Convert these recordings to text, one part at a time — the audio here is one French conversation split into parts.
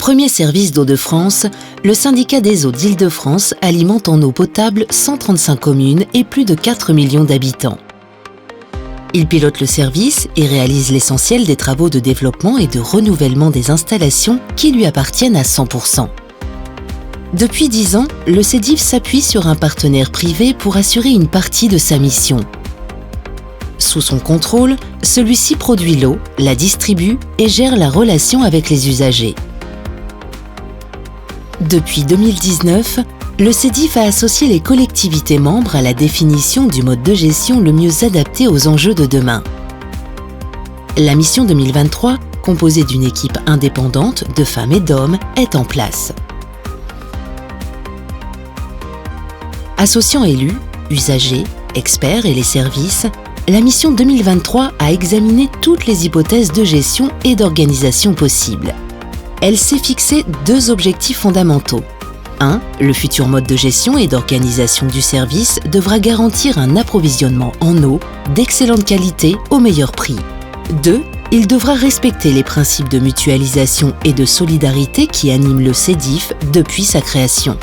Premier service d'eau de France, le syndicat des eaux d'Île-de-France alimente en eau potable 135 communes et plus de 4 millions d'habitants. Il pilote le service et réalise l'essentiel des travaux de développement et de renouvellement des installations qui lui appartiennent à 100%. Depuis 10 ans, le SEDIF s'appuie sur un partenaire privé pour assurer une partie de sa mission. Sous son contrôle, celui-ci produit l'eau, la distribue et gère la relation avec les usagers. Depuis 2019, le SEDIF a associé les collectivités membres à la définition du mode de gestion le mieux adapté aux enjeux de demain. La mission 2023, composée d'une équipe indépendante de femmes et d'hommes, est en place. Associant élus, usagers, experts et les services, la mission 2023 a examiné toutes les hypothèses de gestion et d'organisation possibles. Elle s'est fixé 2 objectifs fondamentaux. 1. Le futur mode de gestion et d'organisation du service devra garantir un approvisionnement en eau d'excellente qualité au meilleur prix. 2. Il devra respecter les principes de mutualisation et de solidarité qui animent le SEDIF depuis sa création.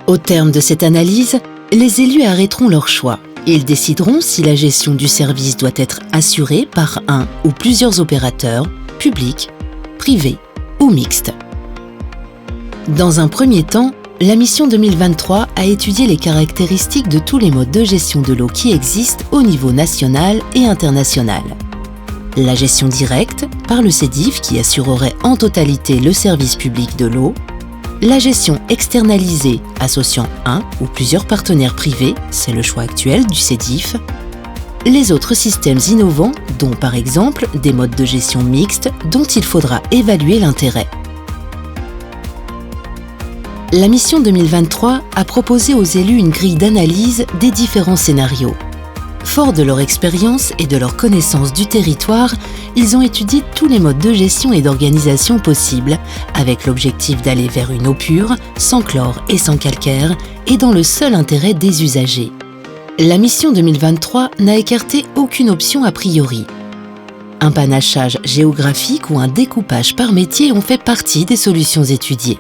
Au terme de cette analyse, les élus arrêteront leur choix. Ils décideront si la gestion du service doit être assurée par un ou plusieurs opérateurs, publics, privés ou mixtes. Dans un premier temps, la mission 2023 a étudié les caractéristiques de tous les modes de gestion de l'eau qui existent au niveau national et international. La gestion directe, par le SEDIF qui assurerait en totalité le service public de l'eau, la gestion externalisée associant un ou plusieurs partenaires privés, c'est le choix actuel du SEDIF, les autres systèmes innovants, dont par exemple des modes de gestion mixtes dont il faudra évaluer l'intérêt. La mission 2023 a proposé aux élus une grille d'analyse des différents scénarios. Forts de leur expérience et de leur connaissance du territoire, ils ont étudié tous les modes de gestion et d'organisation possibles, avec l'objectif d'aller vers une eau pure, sans chlore et sans calcaire, et dans le seul intérêt des usagers. La mission 2023 n'a écarté aucune option a priori. Un panachage géographique ou un découpage par métier ont fait partie des solutions étudiées.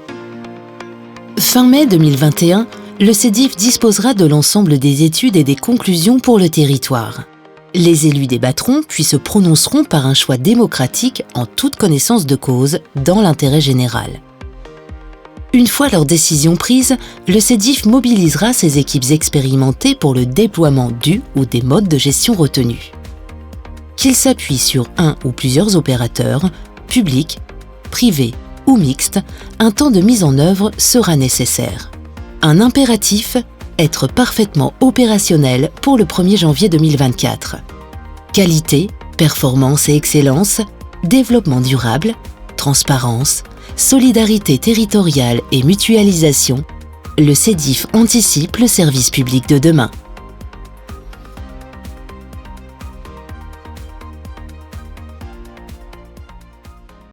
Fin mai 2021, le SEDIF disposera de l'ensemble des études et des conclusions pour le territoire. Les élus débattront puis se prononceront par un choix démocratique en toute connaissance de cause dans l'intérêt général. Une fois leur décision prise, le SEDIF mobilisera ses équipes expérimentées pour le déploiement du ou des modes de gestion retenus. Qu'ils s'appuient sur un ou plusieurs opérateurs, publics, privés ou mixtes, un temps de mise en œuvre sera nécessaire. Un impératif, être parfaitement opérationnel pour le 1er janvier 2024. Qualité, performance et excellence, développement durable, transparence, solidarité territoriale et mutualisation, le SEDIF anticipe le service public de demain.